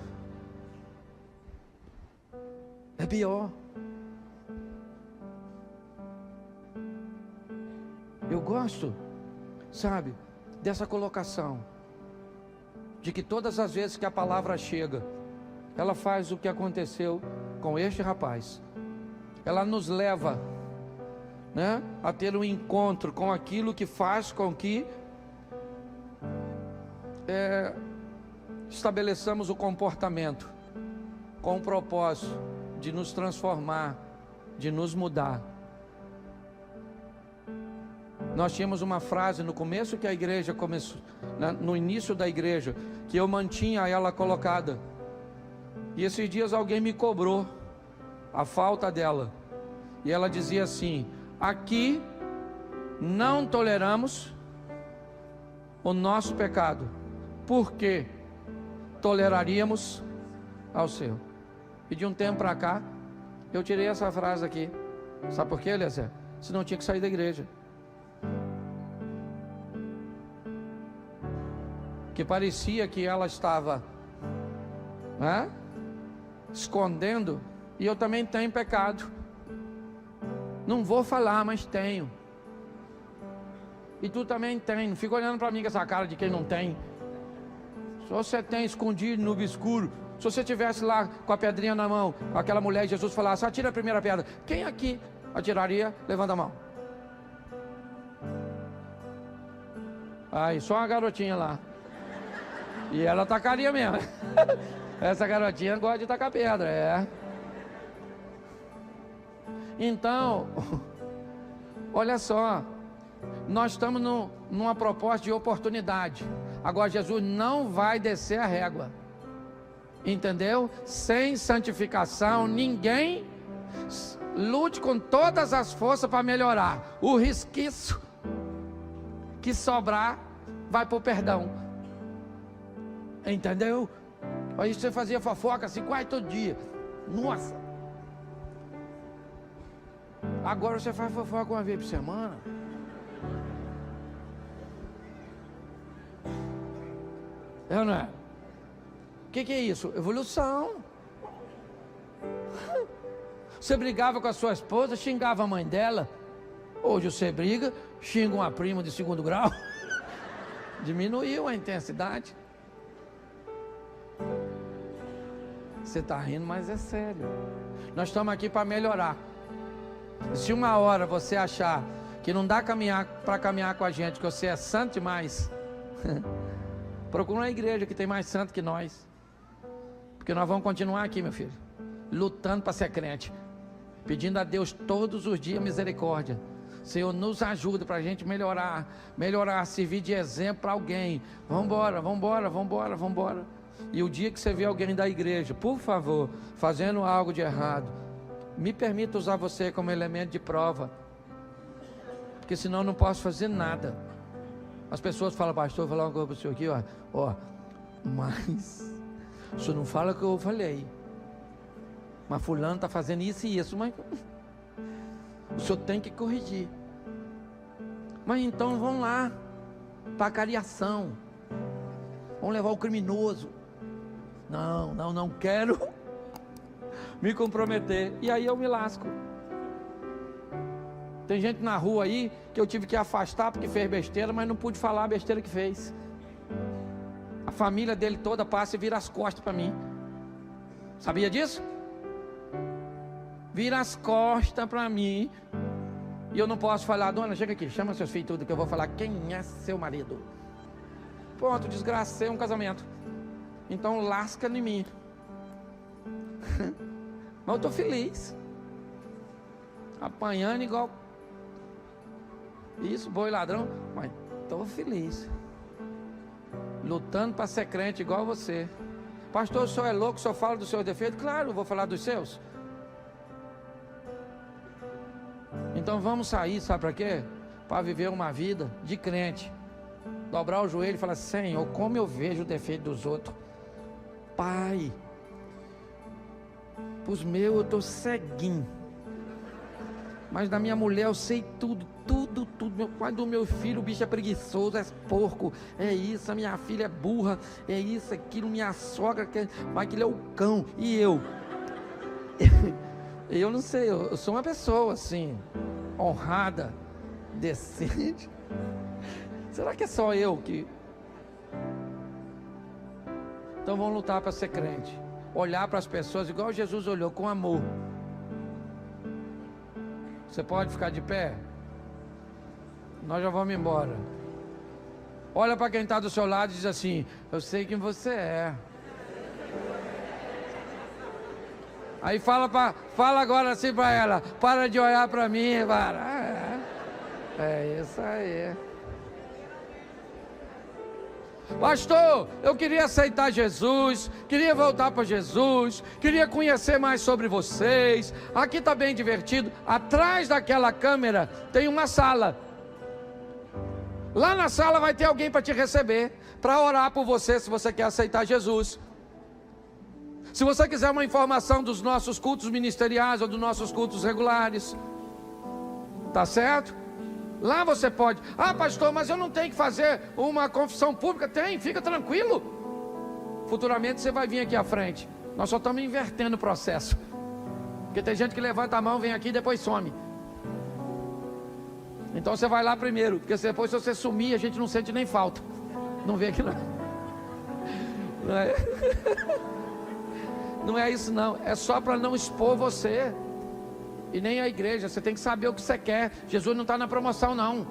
é pior. Eu gosto, sabe, dessa colocação, de que todas as vezes que a palavra chega, ela faz o que aconteceu com este rapaz. Ela nos leva, né, a ter um encontro com aquilo que faz com que estabeleçamos o comportamento com o propósito de nos transformar, de nos mudar. Nós tínhamos uma frase no começo que a igreja começou, no início da igreja, que eu mantinha ela colocada, e esses dias alguém me cobrou a falta dela, e ela dizia assim: aqui não toleramos o nosso pecado, porque toleraríamos ao seu. E de um tempo para cá, eu tirei essa frase aqui. Sabe por quê, Eliezer? Senão tinha que sair da igreja. Que parecia que ela estava escondendo, e eu também tenho pecado. Não vou falar, mas tenho. E tu também tem. Não fica olhando para mim com essa cara de quem não tem. Se você tem escondido no obscuro, se você estivesse lá com a pedrinha na mão, aquela mulher, Jesus falasse: atira a primeira pedra, quem aqui atiraria? Levanta a mão. Aí, só uma garotinha lá. E ela tacaria mesmo. Essa garotinha gosta de tacar pedra, Então, olha só, nós estamos numa proposta de oportunidade. Agora Jesus não vai descer a régua, entendeu? Sem santificação, ninguém lute com todas as forças para melhorar. O resquício que sobrar vai para o perdão, entendeu? Aí você fazia fofoca assim quase todo dia. Nossa! Agora você faz fofoca uma vez por semana. É ou não é? O que é isso? Evolução. Você brigava com a sua esposa, xingava a mãe dela. Hoje você briga, xinga uma prima de 2º grau. Diminuiu a intensidade. Você está rindo, mas é sério. Nós estamos aqui para melhorar. Se uma hora você achar que não dá para caminhar com a gente, que você é santo demais, procura uma igreja que tem mais santo que nós. Porque nós vamos continuar aqui, meu filho, lutando para ser crente, pedindo a Deus todos os dias misericórdia. Senhor, nos ajuda para a gente melhorar, servir de exemplo para alguém. Vamos embora. E o dia que você vê alguém da igreja, por favor, fazendo algo de errado, me permita usar você como elemento de prova, porque senão eu não posso fazer nada. As pessoas falam: pastor, vou falar uma coisa para o senhor aqui, ó, mas o senhor não fala o que eu falei, mas fulano está fazendo isso e isso, mas O senhor tem que corrigir. Mas então vão lá para a cariação. Vão levar o criminoso. Não quero me comprometer. E aí eu me lasco. Tem gente na rua aí que eu tive que afastar porque fez besteira, mas não pude falar a besteira que fez. A família dele toda passa e vira as costas para mim. Sabia disso? Vira as costas para mim. E eu não posso falar: dona, chega aqui, chama seus filhos tudo, que eu vou falar quem é seu marido. Pronto, desgracei um casamento. Então lasca em mim. Mas eu estou feliz. Apanhando igual isso, boi ladrão. Mas estou feliz. Lutando para ser crente igual você. Pastor, o senhor é louco, o senhor fala dos seus defeitos? Claro, eu vou falar dos seus. Então vamos sair, sabe para quê? Para viver uma vida de crente. Dobrar o joelho e falar: Senhor, como eu vejo o defeito dos outros. Pai, os meus eu estou ceguinho. Mas da minha mulher eu sei tudo. Meu pai do meu filho, o bicho é preguiçoso, é porco. É isso, a minha filha é burra. É isso, aquilo, minha sogra, mas aquilo é o cão. E eu? Eu não sei, eu sou uma pessoa assim, honrada, decente. Será que é só eu que... Então vamos lutar para ser crente. Olhar para as pessoas igual Jesus olhou, com amor. Você pode ficar de pé? Nós já vamos embora. Olha para quem está do seu lado e diz assim: eu sei quem você é. Aí fala agora assim para ela: para de olhar para mim, para. É isso aí. Pastor, eu queria aceitar Jesus, queria voltar para Jesus, queria conhecer mais sobre vocês. Aqui está bem divertido. Atrás daquela câmera tem uma sala. Lá na sala vai ter alguém para te receber, para orar por você, se você quer aceitar Jesus. Se você quiser uma informação dos nossos cultos ministeriais ou dos nossos cultos regulares, tá certo? Lá você pode. Ah, pastor, mas eu não tenho que fazer uma confissão pública. Tem, fica tranquilo. Futuramente você vai vir aqui à frente. Nós só estamos invertendo o processo. Porque tem gente que levanta a mão, vem aqui e depois some. Então você vai lá primeiro, porque depois, se você sumir, a gente não sente nem falta. Não vem aqui não. Não é, não é isso não. É só para não expor você. E nem a igreja. Você tem que saber o que você quer. Jesus não está na promoção não.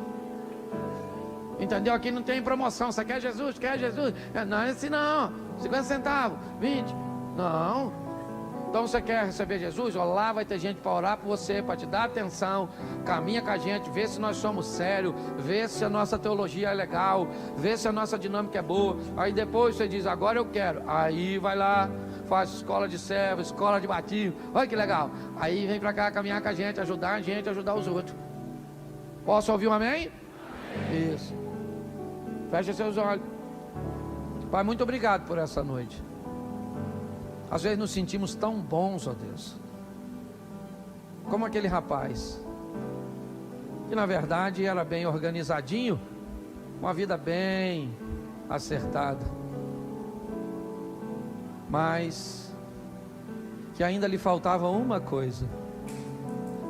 Entendeu? Aqui não tem promoção. Você quer Jesus? Quer Jesus? Não, esse não. 50 centavos, 20. Não. Então você quer receber Jesus? Ó, lá vai ter gente para orar por você, para te dar atenção. Caminha com a gente, vê se nós somos sérios, vê se a nossa teologia é legal, vê se a nossa dinâmica é boa. Aí depois você diz: agora eu quero. Aí vai lá, faz escola de servo, escola de batismo. Olha que legal. Aí vem para cá caminhar com a gente, ajudar os outros. Posso ouvir um amém? Amém. Isso. Feche seus olhos. Pai, muito obrigado por essa noite. Às vezes nos sentimos tão bons, ó Deus, como aquele rapaz, que na verdade era bem organizadinho, uma vida bem acertada, mas que ainda lhe faltava uma coisa: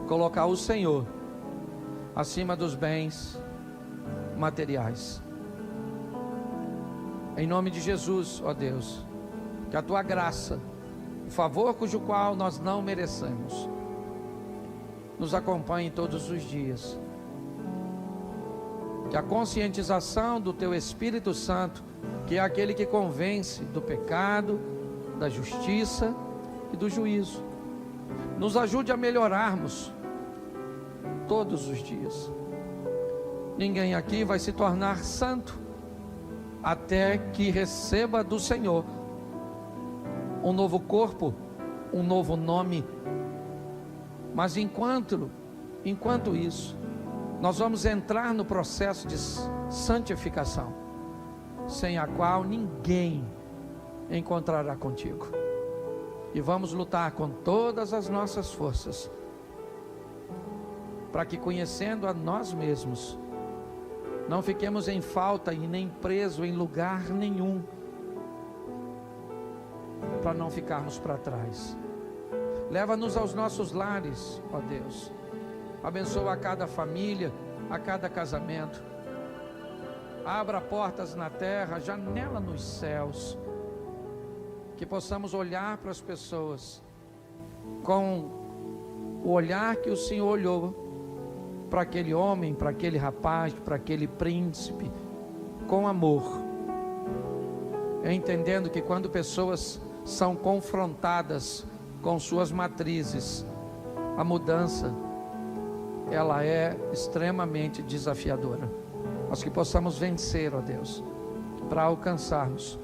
colocar o Senhor acima dos bens materiais. Em nome de Jesus, ó Deus, que a tua graça, o favor cujo qual nós não merecemos, nos acompanhe todos os dias. Que a conscientização do teu Espírito Santo, que é aquele que convence do pecado, da justiça e do juízo, nos ajude a melhorarmos todos os dias. Ninguém aqui vai se tornar santo até que receba do Senhor um novo corpo, um novo nome. Mas enquanto isso, nós vamos entrar no processo de santificação, sem a qual ninguém encontrará contigo. E vamos lutar com todas as nossas forças para que, conhecendo a nós mesmos, não fiquemos em falta e nem presos em lugar nenhum, para não ficarmos para trás. Leva-nos aos nossos lares, ó Deus. Abençoa a cada família, a cada casamento. Abra portas na terra, janela nos céus. Que possamos olhar para as pessoas com o olhar que o Senhor olhou para aquele homem, para aquele rapaz, para aquele príncipe, com amor. Entendendo que quando pessoas são confrontadas com suas matrizes, a mudança, ela é extremamente desafiadora. Mas que possamos vencer, ó Deus, para alcançarmos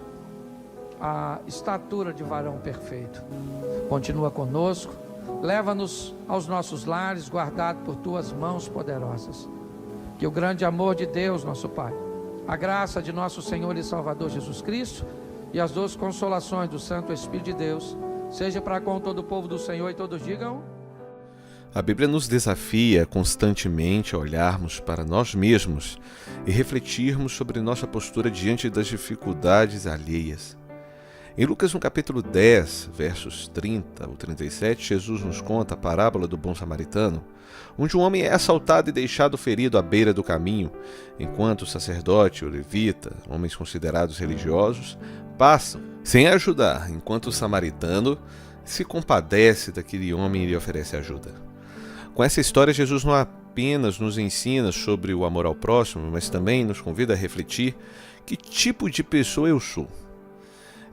a estatura de varão perfeito. Continua conosco, leva-nos aos nossos lares, guardado por tuas mãos poderosas. Que o grande amor de Deus, nosso Pai, a graça de nosso Senhor e Salvador Jesus Cristo e as doces consolações do Santo Espírito de Deus seja para com todo o povo do Senhor, e todos digam: A Bíblia nos desafia constantemente a olharmos para nós mesmos e refletirmos sobre nossa postura diante das dificuldades alheias. Em Lucas, no capítulo 10, versos 30 ao 37, Jesus nos conta a parábola do bom samaritano, onde um homem é assaltado e deixado ferido à beira do caminho, enquanto o sacerdote e o levita, homens considerados religiosos, passam sem ajudar, enquanto o samaritano se compadece daquele homem e lhe oferece ajuda. Com essa história, Jesus não apenas nos ensina sobre o amor ao próximo, mas também nos convida a refletir que tipo de pessoa eu sou.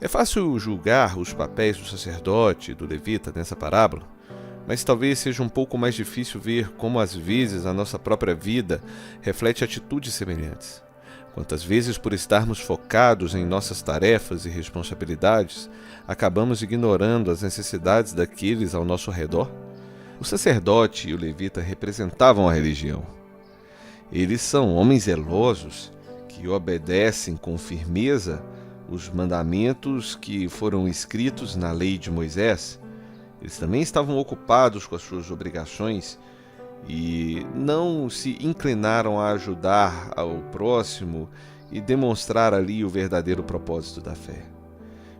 É fácil julgar os papéis do sacerdote e do levita nessa parábola, mas talvez seja um pouco mais difícil ver como às vezes a nossa própria vida reflete atitudes semelhantes. Quantas vezes, por estarmos focados em nossas tarefas e responsabilidades, acabamos ignorando as necessidades daqueles ao nosso redor? O sacerdote e o levita representavam a religião. Eles são homens zelosos que obedecem com firmeza os mandamentos que foram escritos na lei de Moisés. Eles também estavam ocupados com as suas obrigações e não se inclinaram a ajudar ao próximo e demonstrar ali o verdadeiro propósito da fé.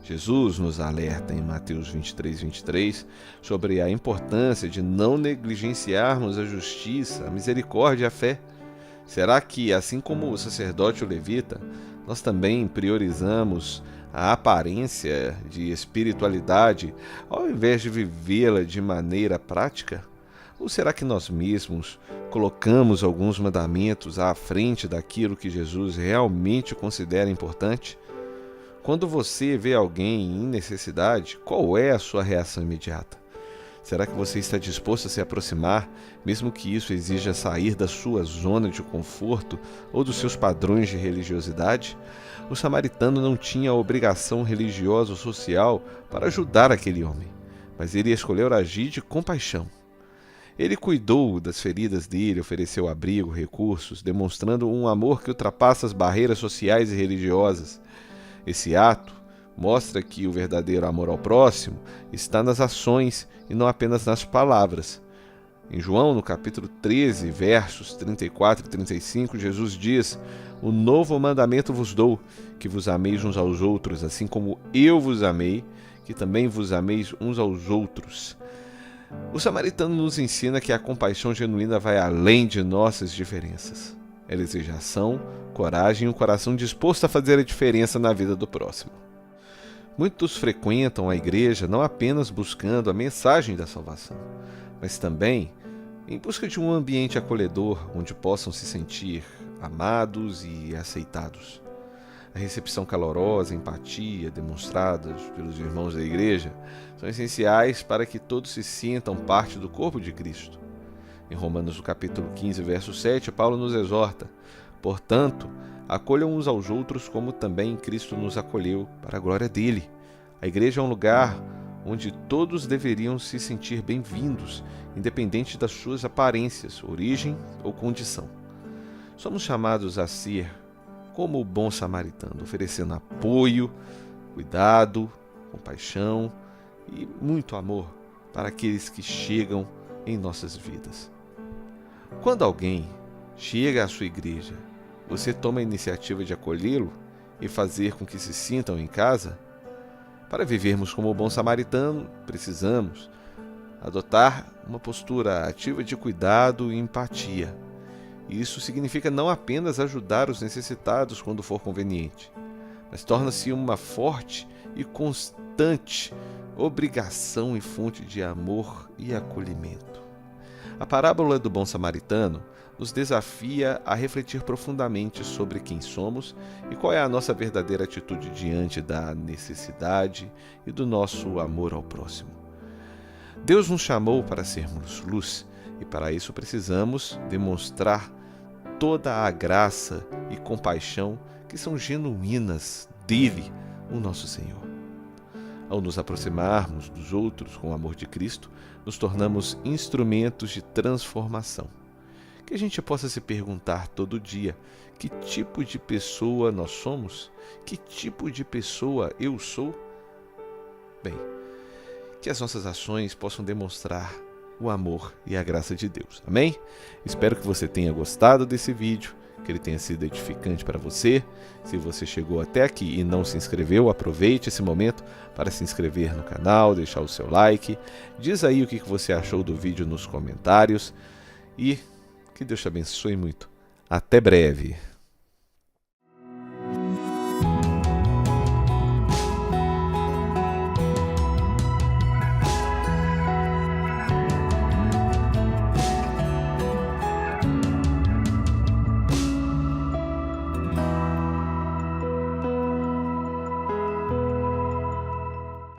Jesus nos alerta em Mateus 23 sobre a importância de não negligenciarmos a justiça, a misericórdia e a fé. Será que, assim como o sacerdote e o levita, nós também priorizamos a aparência de espiritualidade ao invés de vivê-la de maneira prática? Ou será que nós mesmos colocamos alguns mandamentos à frente daquilo que Jesus realmente considera importante? Quando você vê alguém em necessidade, qual é a sua reação imediata? Será que você está disposto a se aproximar, mesmo que isso exija sair da sua zona de conforto ou dos seus padrões de religiosidade? O samaritano não tinha a obrigação religiosa ou social para ajudar aquele homem, mas ele escolheu agir de compaixão. Ele cuidou das feridas dele, ofereceu abrigo, recursos, demonstrando um amor que ultrapassa as barreiras sociais e religiosas. Esse ato mostra que o verdadeiro amor ao próximo está nas ações e não apenas nas palavras. Em João, no capítulo 13, versos 34 e 35, Jesus diz: "O novo mandamento vos dou, que vos ameis uns aos outros, assim como eu vos amei, que também vos ameis uns aos outros." O samaritano nos ensina que a compaixão genuína vai além de nossas diferenças. Ela exige ação, coragem e um coração disposto a fazer a diferença na vida do próximo. Muitos frequentam a igreja não apenas buscando a mensagem da salvação, mas também em busca de um ambiente acolhedor onde possam se sentir amados e aceitados. A recepção calorosa, a empatia demonstradas pelos irmãos da igreja são essenciais para que todos se sintam parte do corpo de Cristo. Em Romanos, no capítulo 15, verso 7, Paulo nos exorta: "Portanto, acolham uns aos outros como também Cristo nos acolheu para a glória dele." A igreja é um lugar onde todos deveriam se sentir bem-vindos, independente das suas aparências, origem ou condição. Somos chamados a ser como o bom samaritano, oferecendo apoio, cuidado, compaixão e muito amor para aqueles que chegam em nossas vidas. Quando alguém chega à sua igreja, você toma a iniciativa de acolhê-lo e fazer com que se sintam em casa? Para vivermos como o bom samaritano, precisamos adotar uma postura ativa de cuidado e empatia. Isso significa não apenas ajudar os necessitados quando for conveniente, mas torna-se uma forte e constante obrigação e fonte de amor e acolhimento. A parábola do bom samaritano nos desafia a refletir profundamente sobre quem somos e qual é a nossa verdadeira atitude diante da necessidade e do nosso amor ao próximo. Deus nos chamou para sermos luz e para isso precisamos demonstrar toda a graça e compaixão que são genuínas dele, o nosso Senhor. Ao nos aproximarmos dos outros com o amor de Cristo, nos tornamos instrumentos de transformação. Que a gente possa se perguntar todo dia: que tipo de pessoa nós somos? Que tipo de pessoa eu sou? Bem, que as nossas ações possam demonstrar o amor e a graça de Deus. Amém? Espero que você tenha gostado desse vídeo, que ele tenha sido edificante para você. Se você chegou até aqui e não se inscreveu, aproveite esse momento para se inscrever no canal, deixar o seu like. Diz aí o que você achou do vídeo nos comentários e que Deus te abençoe muito. Até breve!